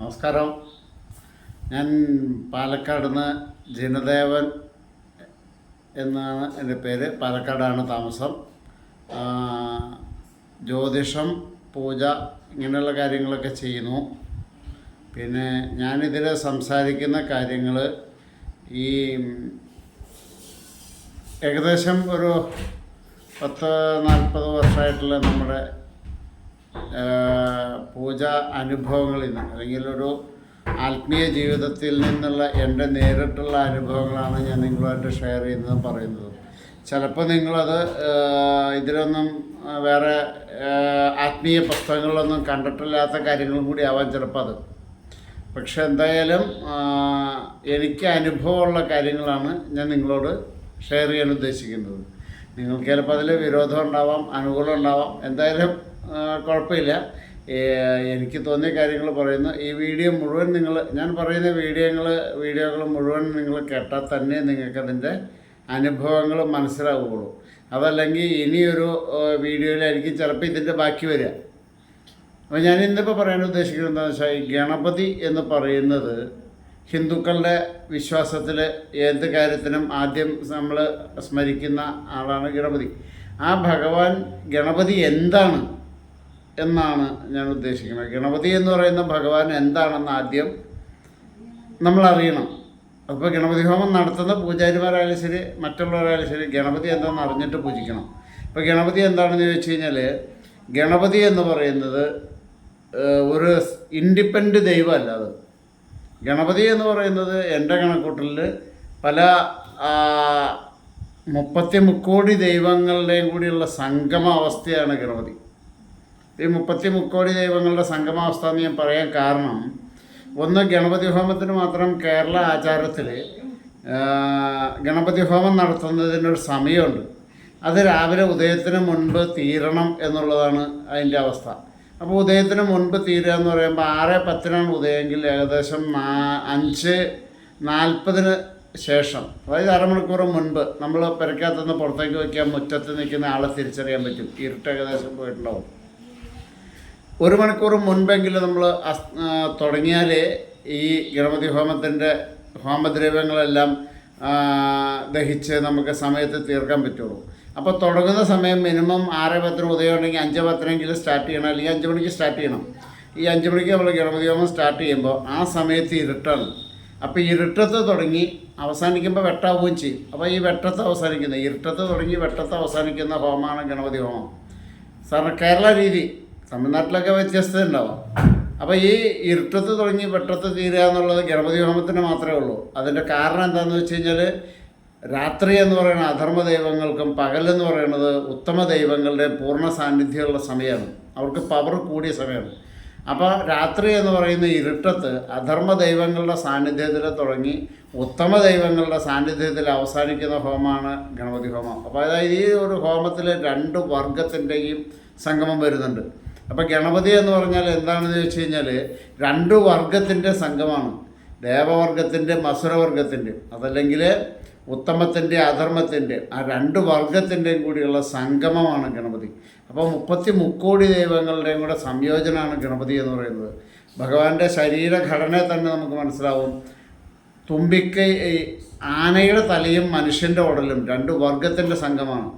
നമസ്കാരം. ഞാൻ പാലക്കാട് നിന്ന് ജിനദേവൻ എന്നാണ് എൻ്റെ പേര്. പാലക്കാടാണ് താമസം. ജ്യോതിഷം, പൂജ ഇങ്ങനെയുള്ള കാര്യങ്ങളൊക്കെ ചെയ്യുന്നു. പിന്നെ ഞാനിതിൽ സംസാരിക്കുന്ന കാര്യങ്ങൾ ഈ ഏകദേശം ഒരു 10-40 വർഷമായിട്ടുള്ള നമ്മുടെ പൂജ അനുഭവങ്ങളിൽ നിന്ന്, അല്ലെങ്കിൽ ഒരു ആത്മീയ ജീവിതത്തിൽ നിന്നുള്ള എൻ്റെ നേരിട്ടുള്ള അനുഭവങ്ങളാണ് ഞാൻ നിങ്ങളുമായിട്ട് ഷെയർ ചെയ്യുന്നതും പറയുന്നതും. ചിലപ്പോൾ നിങ്ങളത് ഇതിലൊന്നും വേറെ ആത്മീയ പുസ്തകങ്ങളിലൊന്നും കണ്ടിട്ടില്ലാത്ത കാര്യങ്ങളും കൂടി ആവാൻ ചിലപ്പോൾ അത്. പക്ഷെ എന്തായാലും എനിക്ക് അനുഭവമുള്ള കാര്യങ്ങളാണ് ഞാൻ നിങ്ങളോട് ഷെയർ ചെയ്യാൻ ഉദ്ദേശിക്കുന്നത്. നിങ്ങൾക്ക് ചിലപ്പോൾ അതിൽ വിരോധം ഉണ്ടാവാം, അനുകൂലം ഉണ്ടാവാം. എന്തായാലും കുഴപ്പമില്ല. എനിക്ക് തോന്നിയ കാര്യങ്ങൾ പറയുന്നു. ഈ വീഡിയോ മുഴുവൻ ഞാൻ പറയുന്ന വീഡിയോകൾ മുഴുവൻ നിങ്ങൾ കേട്ടാൽ തന്നെ നിങ്ങൾക്കതിൻ്റെ അനുഭവങ്ങൾ മനസ്സിലാവുകയുള്ളൂ. അതല്ലെങ്കിൽ ഇനിയൊരു വീഡിയോയിലായിരിക്കും ചിലപ്പോൾ ഇതിൻ്റെ ബാക്കി വരിക. അപ്പോൾ ഞാൻ ഇന്നിപ്പോൾ പറയാൻ ഉദ്ദേശിക്കുന്നത് എന്താണെന്ന് വെച്ചാൽ, ഈ ഗണപതി എന്ന് പറയുന്നത് ഹിന്ദുക്കളുടെ വിശ്വാസത്തിൽ ഏത് കാര്യത്തിനും ആദ്യം നമ്മൾ സ്മരിക്കുന്ന ആളാണ് ഗണപതി. ആ ഭഗവാൻ ഗണപതി എന്താണ് എന്നാണ് ഞാൻ ഉദ്ദേശിക്കുന്നത്. ഗണപതി എന്ന് പറയുന്ന ഭഗവാൻ എന്താണെന്ന് ആദ്യം നമ്മൾ അറിയണം. അപ്പോൾ ഗണപതി ഹോമം നടത്തുന്ന പൂജാരിമാരായാലും ശരി, മറ്റുള്ളവരായാലും ശരി, ഗണപതി എന്താണെന്ന് അറിഞ്ഞിട്ട് പൂജിക്കണം. ഇപ്പോൾ ഗണപതി എന്താണെന്ന് ചോദിച്ചു കഴിഞ്ഞാൽ, ഗണപതി എന്ന് പറയുന്നത് ഒരു ഇൻഡിപെൻഡൻറ്റ് ദൈവമല്ല. അത് ഗണപതി എന്ന് പറയുന്നത് എൻ്റെ കണക്കൂട്ടലിൽ പല 33 ദൈവങ്ങളുടെയും കൂടിയുള്ള സംഗമ അവസ്ഥയാണ് ഗണപതി. ഈ 33 ദൈവങ്ങളുടെ സംഗമാവസ്ഥ എന്ന് ഞാൻ പറയാൻ കാരണം, ഒന്ന്, ഗണപതി ഹോമത്തിന് മാത്രം കേരള ആചാരത്തിൽ ഗണപതി ഹോമം നടത്തുന്നതിനൊരു സമയമുണ്ട്. അത് രാവിലെ ഉദയത്തിന് മുൻപ് തീരണം എന്നുള്ളതാണ് അതിൻ്റെ അവസ്ഥ. അപ്പോൾ ഉദയത്തിന് മുൻപ് തീരുക എന്ന് പറയുമ്പോൾ 6:10 ഉദയമെങ്കിൽ ഏകദേശം 5:40 ശേഷം, അതായത് അരമണിക്കൂർ മുൻപ് നമ്മൾ പെരക്കകത്തുനിന്ന് പുറത്തേക്ക് വയ്ക്കാൻ മുറ്റത്ത് നിൽക്കുന്ന ആളെ തിരിച്ചറിയാൻ പറ്റും. ഇരുട്ട് ഏകദേശം പോയിട്ടുണ്ടാവും. 1 മണിക്കൂർ മുൻപെങ്കിലും നമ്മൾ തുടങ്ങിയാൽ ഈ ഗണപതി ഹോമത്തിൻ്റെ ഹോമദ്രവ്യങ്ങളെല്ലാം ദഹിച്ച് നമുക്ക് സമയത്ത് തീർക്കാൻ പറ്റുള്ളൂ. അപ്പോൾ തുടങ്ങുന്ന സമയം മിനിമം 6:10 ഉദയം ഉണ്ടെങ്കിൽ 5:10 സ്റ്റാർട്ട് ചെയ്യണം, അല്ലെങ്കിൽ 5 മണിക്ക് സ്റ്റാർട്ട് ചെയ്യണം. ഈ 5 മണിക്ക് നമ്മൾ ഗണപതി ഹോമം സ്റ്റാർട്ട് ചെയ്യുമ്പോൾ ആ സമയത്ത് ഇരുട്ടാണ്. അപ്പോൾ ഇരുട്ടത്ത് തുടങ്ങി അവസാനിക്കുമ്പോൾ വെട്ടാവുകയും ചെയ്യും. അപ്പോൾ ഈ വെട്ടത്ത് അവസാനിക്കുന്ന, ഇരുട്ടത്ത് തുടങ്ങി വെട്ടത്ത് അവസാനിക്കുന്ന ഹോമമാണ് ഗണപതി ഹോമം. സാറിന് കേരള രീതി, തമിഴ്നാട്ടിലൊക്കെ വ്യത്യസ്തത ഉണ്ടാവാം. അപ്പോൾ ഈ ഇരുട്ടത്ത് തുടങ്ങി വെട്ടത്ത് തീരുക എന്നുള്ളത് ഗണപതി ഹോമത്തിന് മാത്രമേ ഉള്ളൂ. അതിൻ്റെ കാരണം എന്താണെന്ന് വെച്ച് കഴിഞ്ഞാൽ, രാത്രി എന്ന് പറയുന്ന അധർമ്മ ദൈവങ്ങൾക്കും പകലെന്ന് പറയുന്നത് ഉത്തമ ദൈവങ്ങളുടെ പൂർണ്ണ സാന്നിധ്യമുള്ള സമയമാണ്. അവർക്ക് പവർ കൂടിയ സമയമാണ്. അപ്പോൾ രാത്രി എന്ന് പറയുന്ന ഇരുട്ടത്ത് അധർമ്മ ദൈവങ്ങളുടെ സാന്നിധ്യത്തിൽ തുടങ്ങി ഉത്തമ ദൈവങ്ങളുടെ സാന്നിധ്യത്തിൽ അവസാനിക്കുന്ന ഹോമമാണ് ഗണപതി ഹോമം. അപ്പോൾ അതായത് ഈ ഒരു ഹോമത്തിൽ 2 വർഗത്തിൻ്റെയും സംഗമം വരുന്നുണ്ട്. അപ്പോൾ ഗണപതി എന്ന് പറഞ്ഞാൽ എന്താണെന്ന് ചോദിച്ചു കഴിഞ്ഞാൽ, 2 വർഗത്തിൻ്റെ സംഗമമാണ്. ദേവവർഗത്തിൻ്റെ, മസുരവർഗത്തിൻ്റെ, അതല്ലെങ്കിൽ ഉത്തമത്തിൻ്റെ, അധർമ്മത്തിൻ്റെ, ആ 2 വർഗത്തിൻ്റെയും കൂടിയുള്ള സംഗമമാണ് ഗണപതി. അപ്പോൾ 33 ദൈവങ്ങളുടെയും കൂടെ സംയോജനമാണ് ഗണപതി എന്ന് പറയുന്നത്. ഭഗവാന്റെ ശരീരഘടനയെ തന്നെ നമുക്ക് മനസ്സിലാവും. തുമ്പിക്കൈ, ആനയുടെ തലയും മനുഷ്യൻ്റെ ഉടലും 2 വർഗത്തിൻ്റെ സംഗമമാണ്.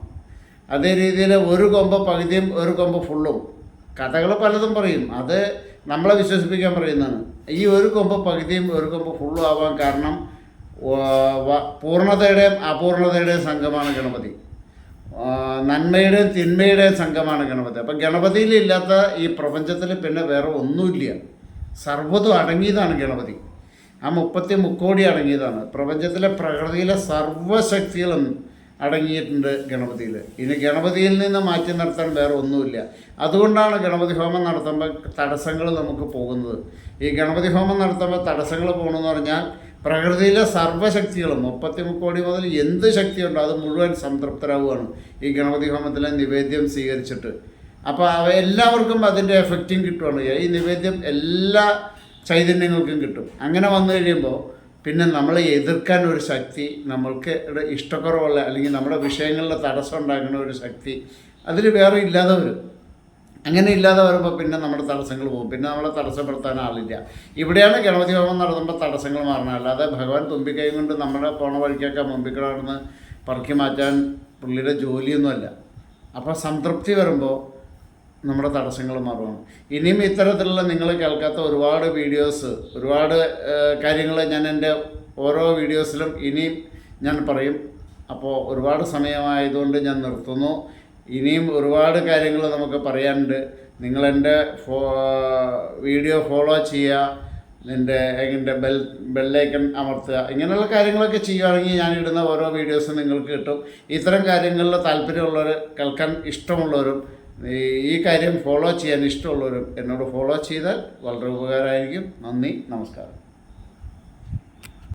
അതേ രീതിയിൽ ഒരു കൊമ്പ് പകുതിയും ഒരു കൊമ്പ് ഫുള്ളും. കഥകൾ പലതും പറയും, അത് നമ്മളെ വിശ്വസിപ്പിക്കാൻ പറയുന്നതാണ്. ഈ ഒരു കൊമ്പ് പകുതിയും ഒരു കൊമ്പ് ഫുള്ളും ആവാൻ കാരണം പൂർണ്ണതയുടെയും അപൂർണതയുടെയും സംഘമാണ് ഗണപതി. നന്മയുടെയും തിന്മയുടെയും സംഘമാണ് ഗണപതി. അപ്പം ഗണപതിയിലില്ലാത്ത ഈ പ്രപഞ്ചത്തിൽ പിന്നെ വേറെ ഒന്നുമില്ല. സർവ്വതും അടങ്ങിയതാണ് ഗണപതി. ആ 33 അടങ്ങിയതാണ്. പ്രപഞ്ചത്തിലെ പ്രകൃതിയിലെ സർവ്വശക്തികളും അടങ്ങിയിട്ടുണ്ട് ഗണപതിയിൽ. ഇനി ഗണപതിയിൽ നിന്ന് മാറ്റി നിർത്താൻ വേറെ ഒന്നുമില്ല. അതുകൊണ്ടാണ് ഗണപതി ഹോമം നടത്തുമ്പോൾ തടസ്സങ്ങൾ നമുക്ക് പോകുന്നത്. ഈ ഗണപതി ഹോമം നടത്തുമ്പോൾ തടസ്സങ്ങൾ പോകണമെന്ന് പറഞ്ഞാൽ, പ്രകൃതിയിലെ സർവ്വശക്തികളും 33 മുതൽ എന്ത് ശക്തിയുണ്ടോ അത് മുഴുവൻ സംതൃപ്തരാവുകയാണ് ഈ ഗണപതി ഹോമത്തിലെ നിവേദ്യം സ്വീകരിച്ചിട്ട്. അപ്പോൾ എല്ലാവർക്കും അതിൻ്റെ എഫക്റ്റും കിട്ടുകയാണ്. ഈ നിവേദ്യം എല്ലാ ചൈതന്യങ്ങൾക്കും കിട്ടും. അങ്ങനെ വന്നു കഴിയുമ്പോൾ പിന്നെ നമ്മളെ എതിർക്കാൻ ഒരു ശക്തി, നമ്മൾക്ക് ഇഷ്ടക്കുറവുള്ള അല്ലെങ്കിൽ നമ്മുടെ വിഷയങ്ങളിലെ തടസ്സം ഉണ്ടാക്കുന്ന ഒരു ശക്തി അതിൽ വേറെ ഇല്ലാതെ വരും. അങ്ങനെ ഇല്ലാതെ വരുമ്പോൾ പിന്നെ നമ്മുടെ തടസ്സങ്ങൾ പോകും, പിന്നെ നമ്മളെ തടസ്സപ്പെടുത്താൻ ആളില്ല. ഇവിടെയാണ് ഗണപതി ഹോമം നടത്തുമ്പോൾ തടസ്സങ്ങൾ മാറണം. അല്ലാതെ ഭഗവാൻ തുമ്പിക്കൈ കൊണ്ട് നമ്മുടെ പോണ വഴിക്കൊക്കെ മുമ്പിൽ നടന്ന് പറക്കി മാറ്റാൻ പുള്ളിയുടെ ജോലിയൊന്നുമല്ല. അപ്പോൾ സംതൃപ്തി വരുമ്പോൾ നമ്മുടെ തടസ്സങ്ങൾ മാറുകയാണ്. ഇനിയും ഇത്തരത്തിലുള്ള നിങ്ങൾ കേൾക്കാത്ത ഒരുപാട് വീഡിയോസ്, ഒരുപാട് കാര്യങ്ങൾ ഞാൻ എൻ്റെ ഓരോ വീഡിയോസിലും ഇനിയും ഞാൻ പറയും. അപ്പോൾ ഒരുപാട് സമയമായതുകൊണ്ട് ഞാൻ നിർത്തുന്നു. ഇനിയും ഒരുപാട് കാര്യങ്ങൾ നമുക്ക് പറയാനുണ്ട്. നിങ്ങളെൻ്റെ വീഡിയോ ഫോളോ ചെയ്യുക, എൻ്റെ ബെല്ലൈക്കൺ അമർത്തുക. ഇങ്ങനെയുള്ള കാര്യങ്ങളൊക്കെ ചെയ്യുകയാണെങ്കിൽ ഞാനിടുന്ന ഓരോ വീഡിയോസും നിങ്ങൾക്ക് കിട്ടും. ഇത്തരം കാര്യങ്ങളിൽ താല്പര്യമുള്ളവർ, കേൾക്കാൻ ഇഷ്ടമുള്ളവരും ഈ കാര്യം ഫോളോ ചെയ്യാൻ ഇഷ്ടമുള്ളവരും എന്നോട് ഫോളോ ചെയ്താൽ വളരെ ഉപകാരമായിരിക്കും. നന്ദി, നമസ്കാരം.